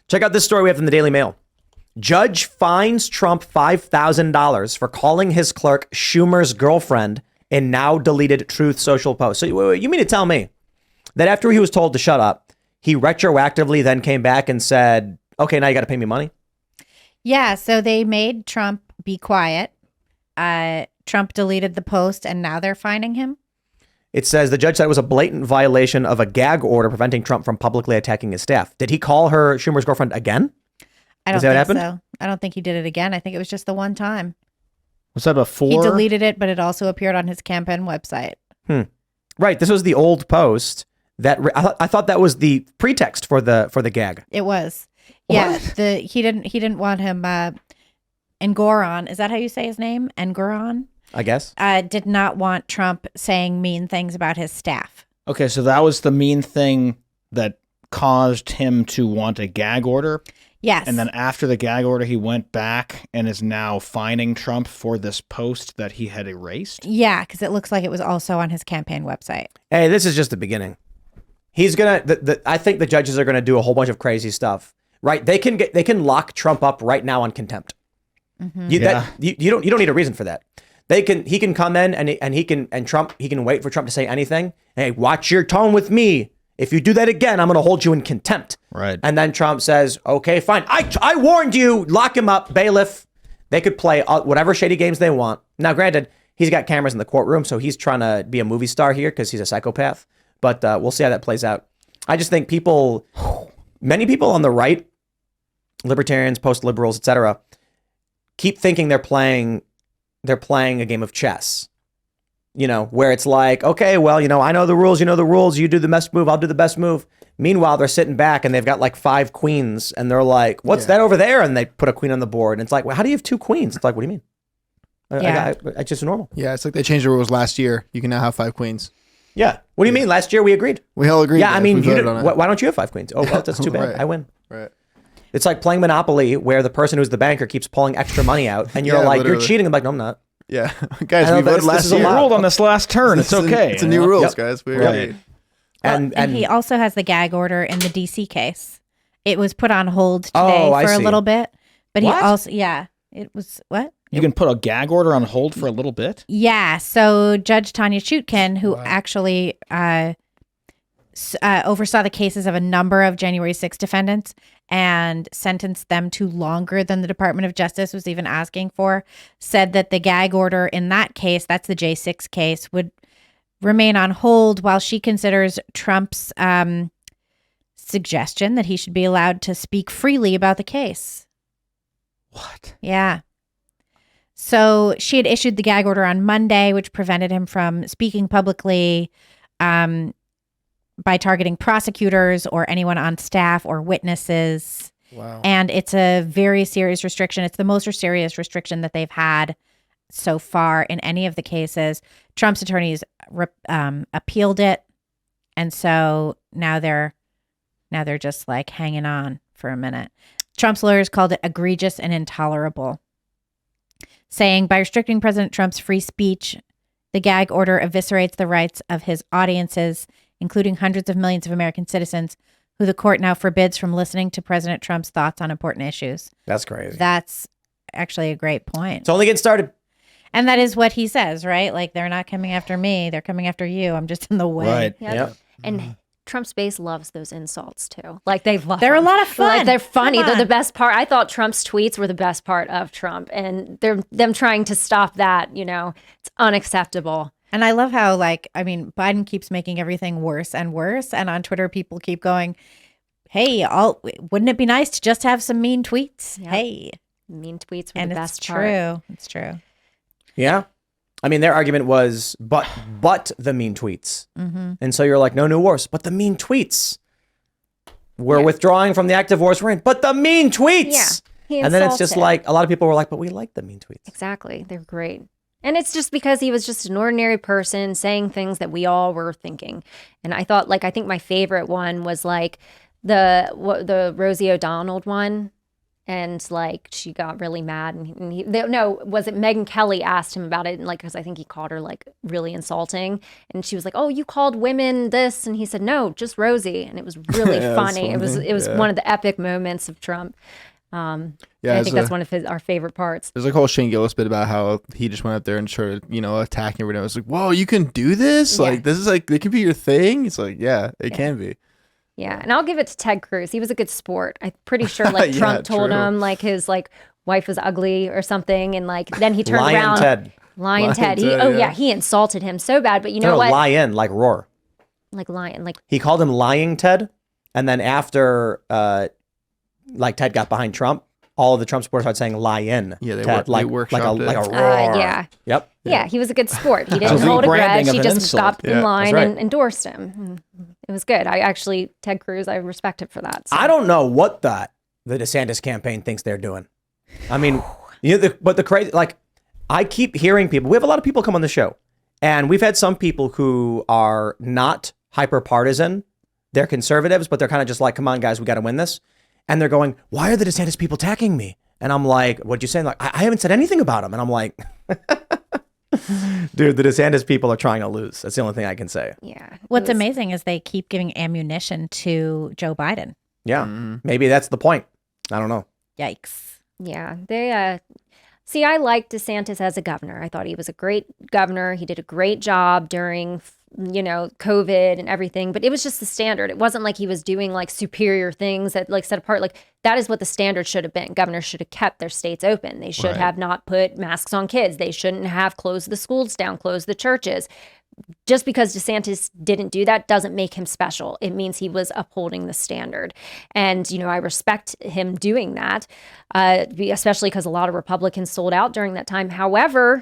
Check out this story we have from the Daily Mail. Judge fines Trump $5,000 for calling his clerk Schumer's girlfriend in now deleted Truth Social post. So you mean to tell me that after he was told to shut up, he retroactively then came back and said, okay, now you got to pay me money? Yeah, so they made Trump be quiet. Trump deleted the post and now they're fining him. It says the judge said it was a blatant violation of a gag order preventing Trump from publicly attacking his staff. Did he call her Schumer's girlfriend again? I don't think so. I don't think he did it again. I think it was just the one time. Was that before? He deleted it, but it also appeared on his campaign website. Right. This was the old post that I thought that was the pretext for the gag. It was. What? Yeah. He didn't want him. Engoron, is that how you say his name? Engoron? I guess. Did not want Trump saying mean things about his staff. Okay, so that was the mean thing that caused him to want a gag order? Yes. And then after the gag order, he went back and is now fining Trump for this post that he had erased? Yeah, because it looks like it was also on his campaign website. Hey, this is just the beginning. He's gonna. I think the judges are gonna do a whole bunch of crazy stuff. Right? They can lock Trump up right now on contempt. Mm-hmm. You don't need a reason for that. He can come in and he can wait for Trump to say anything. Hey, watch your tone with me. If you do that again, I'm going to hold you in contempt. Right. And then Trump says, okay, fine. I warned you. Lock him up, bailiff. They could play whatever shady games they want. Now, granted, he's got cameras in the courtroom, so he's trying to be a movie star here because he's a psychopath. But we'll see how that plays out. I just think many people on the right, libertarians, post-liberals, etc., keep thinking they're playing a game of chess. You know, where it's like, okay, well, you know, I know the rules, you know the rules, you do the best move, I'll do the best move. Meanwhile, they're sitting back and they've got like 5 queens and they're like, what's that over there? And they put a queen on the board. And it's like, well, how do you have 2 queens? It's like, what do you mean? It's just normal. Yeah, it's like they changed the rules last year. You can now have 5 queens. Yeah. What do you mean? Last year we agreed. We all agreed. Yeah, I mean, why don't you have 5 queens? Oh, well, that's too bad. Right. I win. Right. It's like playing Monopoly where the person who's the banker keeps pulling extra money out and you're Yeah, like, literally. you're cheating. I'm like, no, I'm not. Yeah. Guys, we voted last year. We ruled on this last turn. It's okay. It's a new rules, guys. We Right. agreed. And he also has the gag order in the DC case. It was put on hold today for a little bit, but What? he also, it was what? You can put a gag order on hold for a little bit? Yeah. So Judge Tanya Chutkin, who actually oversaw the cases of a number of January 6 defendants and sentenced them to longer than the Department of Justice was even asking for, said that the gag order in that case, that's the J6 case, would remain on hold while she considers Trump's suggestion that he should be allowed to speak freely about the case. What? Yeah. So she had issued the gag order on Monday, which prevented him from speaking publicly by targeting prosecutors or anyone on staff or witnesses. Wow. And it's a very serious restriction. It's the most serious restriction that they've had so far in any of the cases. Trump's attorneys appealed it. And so now they're just like hanging on for a minute. Trump's lawyers called it egregious and intolerable, saying by restricting President Trump's free speech, the gag order eviscerates the rights of his audiences, including hundreds of millions of American citizens who the court now forbids from listening to President Trump's thoughts on important issues. That's crazy. That's actually a great point. It's only getting started. And that is what he says, right? Like, they're not coming after me. They're coming after you. I'm just in the way. Right. Yep. And Trump's base loves those insults too. Like they're a lot of fun. Like they're funny. Come They're on. the best part. I thought Trump's tweets were the best part of Trump, and them trying to stop that. You know, it's unacceptable. And I love how, Biden keeps making everything worse and worse. And on Twitter, people keep going, hey, wouldn't it be nice to just have some mean tweets? Yep. Hey. Mean tweets were And the it's best part. true. It's true. Yeah. I mean, their argument was, but the mean tweets. Mm-hmm. And so you're like, no new wars, but the mean tweets. We're withdrawing from the active wars we're in, but the mean tweets. Yeah. He And then it's just insulted. like, a lot of people were like, but we like the mean tweets. Exactly. They're great. And it's just because he was just an ordinary person saying things that we all were thinking. And I think my favorite one was like the Rosie O'Donnell one. And like she got really mad, and was it Megyn Kelly asked him about it, and like because I think he called her like really insulting, and she was like, "Oh, you called women this," and he said, "No, just Rosie," and it was really Yeah, funny. that's It was funny. one of the epic moments of Trump. And I think that's one of our favorite parts. There's like a whole Shane Gillis bit about how he just went up there and started, attacking everyone. I was like, whoa, you can do this? Yeah. Like, this is like, it can be your thing? It's like, yeah, it can be. Yeah, and I'll give it to Ted Cruz. He was a good sport. I'm pretty sure like Yeah, Trump told true. him like his like wife was ugly or something, and like then he turned Lion around. Ted. Lion Ted. Ted, yeah. He insulted him so bad. But you know No, what? lion, like roar. Like lion, like He called him lying Ted. And then after like Ted got behind Trump, all of the Trump supporters started saying lion. Yeah, they Ted, workshopped like a it. roar. yeah. Yep. Yeah, he was a good sport. He didn't was hold a rebranding grudge. of He an just insult. got Yeah, in line that's right. and endorsed him. It was good. Ted Cruz, I respect him for that. So. I don't know what the DeSantis campaign thinks they're doing. I mean, but the crazy, like, I keep hearing people. We have a lot of people come on the show, and we've had some people who are not hyper partisan. They're conservatives, but they're kind of just like, come on, guys, we got to win this. And they're going, why are the DeSantis people attacking me? And I'm like, what'd you say? Like, I haven't said anything about him. And I'm like, dude, the DeSantis people are trying to lose. That's the only thing I can say. Yeah. What's amazing is they keep giving ammunition to Joe Biden. Yeah, Mm-hmm. maybe that's the point. I don't know. Yikes. Yeah. They, see, I liked DeSantis as a governor. I thought he was a great governor. He did a great job during, COVID and everything, but it was just the standard. It wasn't like he was doing like superior things that like set apart. Like that is what the standard should have been. Governors should have kept their states open. They should Right. have not put masks on kids. They shouldn't have closed the schools down, closed the churches. Just because DeSantis didn't do that doesn't make him special. It means he was upholding the standard. And, I respect him doing that, especially because a lot of Republicans sold out during that time. However,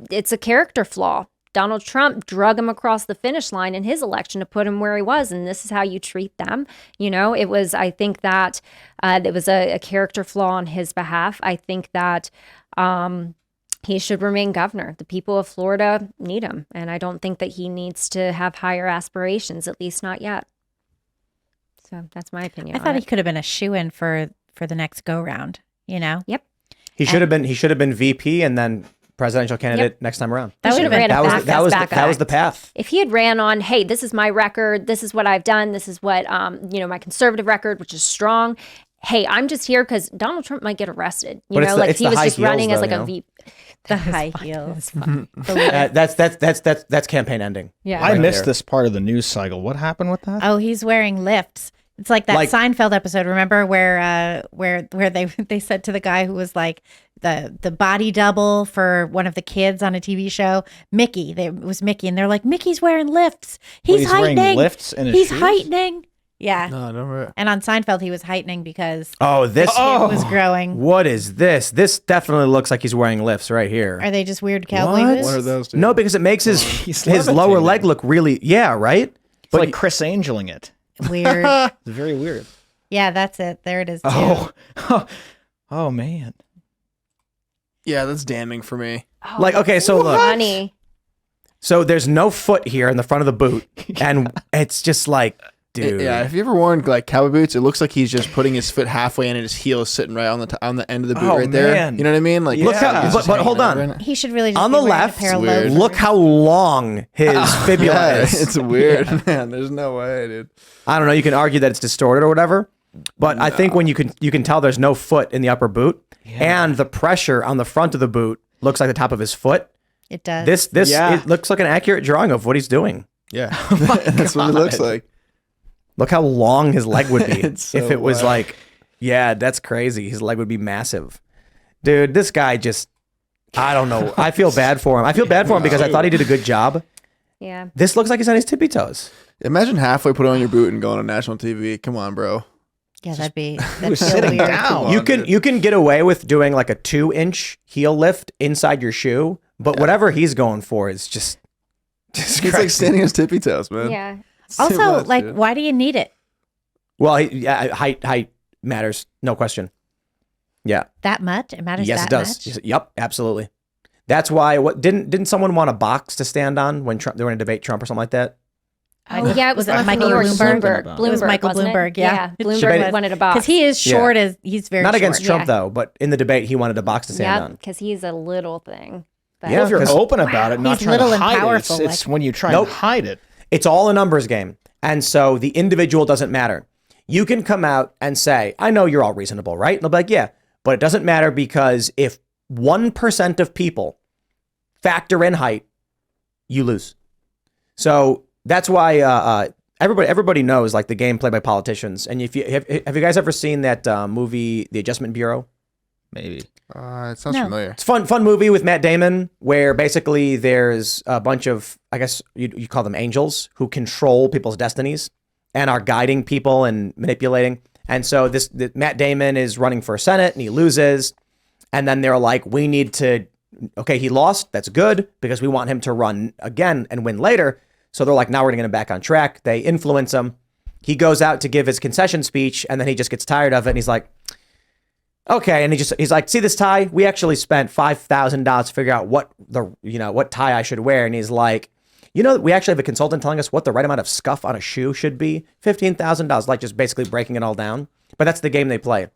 it's a character flaw. Donald Trump drug him across the finish line in his election to put him where he was. And this is how you treat them. I think that it was a character flaw on his behalf. I think that he should remain governor. The people of Florida need him. And I don't think that he needs to have higher aspirations, at least not yet. So that's my opinion. I thought he could have been a shoo-in for the next go round, Yep. He should have been VP and then presidential candidate next time around. He should have ran a That was the path. If he had ran on, hey, this is my record, this is what I've done, this is what my conservative record, which is strong. Hey, I'm just here because Donald Trump might get arrested. But it's he the was high just running heels, as though, like a VP. The high heels. That's campaign ending. Yeah. I Right missed there. this part of the news cycle. What happened with that? Oh, he's wearing lifts. It's like that Like- Seinfeld episode, remember, where they said to the guy who was like the body double for one of the kids on a TV show, Mickey. It was Mickey, and they're like, Mickey's wearing lifts. He's wearing heightening. lifts in his He's shoes? heightening. Yeah. No, don't And on Seinfeld, he was heightening because Oh, this. it was growing. What is this? This definitely looks like he's wearing lifts right here. Are they just weird cowboy What? boots? What are those? Dude? No, because it makes He's his lower levitating. leg look really, right? It's like Chris Angeling it. Weird. It's very weird. Yeah, that's it. There it is. Too. Oh man. Yeah, that's damning for me. Like, okay, so look. Funny. So there's no foot here in the front of the boot, and it's just like, dude. Yeah, if you ever worn like cowboy boots, it looks like he's just putting his foot halfway in and his heel is sitting right on the end of the boot Oh, right there. man. You know what I mean? Like, Look how- it's just but hold hanging on. over it. He should really just On be the wearing left, a pair of It's weird. loafers. Look how long his fibula Yeah, is. it's weird, man. There's no way, dude. I don't know. You can argue that it's distorted or whatever, but I think when you can tell there's no foot in the upper boot, and the pressure on the front of the boot looks like the top of his foot. It does. This Yeah. it looks like an accurate drawing of what he's doing. Yeah, that's what it looks like. Look how long his leg would be It's so if it was wild. like, yeah, that's crazy. His leg would be massive, dude. This guy just, I don't know. I feel bad for him. I feel bad for him because I thought he did a good job. Yeah. This looks like he's on his tippy toes. Imagine halfway put on your boot and going on national TV. Come on, bro. yeah, that'd was feel sitting weird. down. You can get away with doing like a 2-inch heel lift inside your shoe, but whatever he's going for is just He's like crazy. standing on his tippy toes, man. Yeah. It's too Also, much, like, dude. why do you need it Well, height matters, no question. Yeah. that much? It matters Yes, that it does. much? Yes, yep, absolutely. That's why. What didn't someone want a box to stand on when they were going to debate Trump or something like that? Oh yeah, it was it from Michael New York. Bloomberg? Bloomberg. It was Michael wasn't it? Bloomberg. Yeah, Bloomberg wanted a box because he is short. As he's very Not short. against Trump Yeah. though, but in the debate he wanted a box to stand Yeah, on. because he's a little thing. But Yeah, Well, if you're 'cause- open about it, not He's trying little to and hide powerful, it, it's like- when you try Nope. and hide it. It's all a numbers game. And so the individual doesn't matter. You can come out and say, I know you're all reasonable, right? And they'll be like, yeah, but it doesn't matter because if 1% of people factor in height, you lose. So that's why everybody knows like the game played by politicians. And if you have you guys ever seen that movie, The Adjustment Bureau? Maybe. It sounds No. familiar. It's fun movie with Matt Damon where basically there's a bunch of, I guess you call them angels who control people's destinies and are guiding people and manipulating. And so Matt Damon is running for Senate and he loses. And then they're like, we need to, okay, he lost. That's good because we want him to run again and win later. So they're like, now we're going to get him back on track. They influence him. He goes out to give his concession speech and then he just gets tired of it. And he's like, okay. And he's like, see this tie? We actually spent $5,000 to figure out what tie I should wear. And he's like, we actually have a consultant telling us what the right amount of scuff on a shoe should be. $15,000, like just basically breaking it all down. But that's the game they play.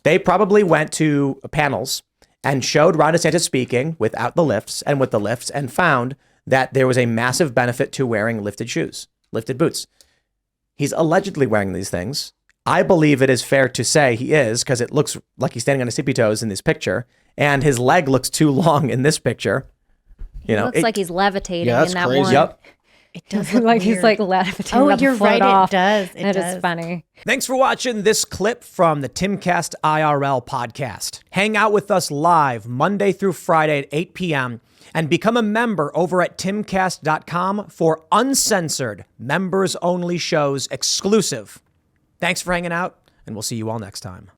They probably went to panels and showed Ron DeSantis speaking without the lifts and with the lifts and found that there was a massive benefit to wearing lifted shoes, lifted boots. He's allegedly wearing these things. I believe it is fair to say he is because it looks like he's standing on his tippy toes in this picture and his leg looks too long in this picture. it looks like he's levitating Yeah, that's in that crazy. one. Yep. It does Look look like he's weird. like levitating. Oh, about to you're float right. off. It does. It is funny. Thanks for watching this clip from the Timcast IRL podcast. Hang out with us live Monday through Friday at 8 p.m. and become a member over at timcast.com for uncensored, members-only shows exclusive. Thanks for hanging out, and we'll see you all next time.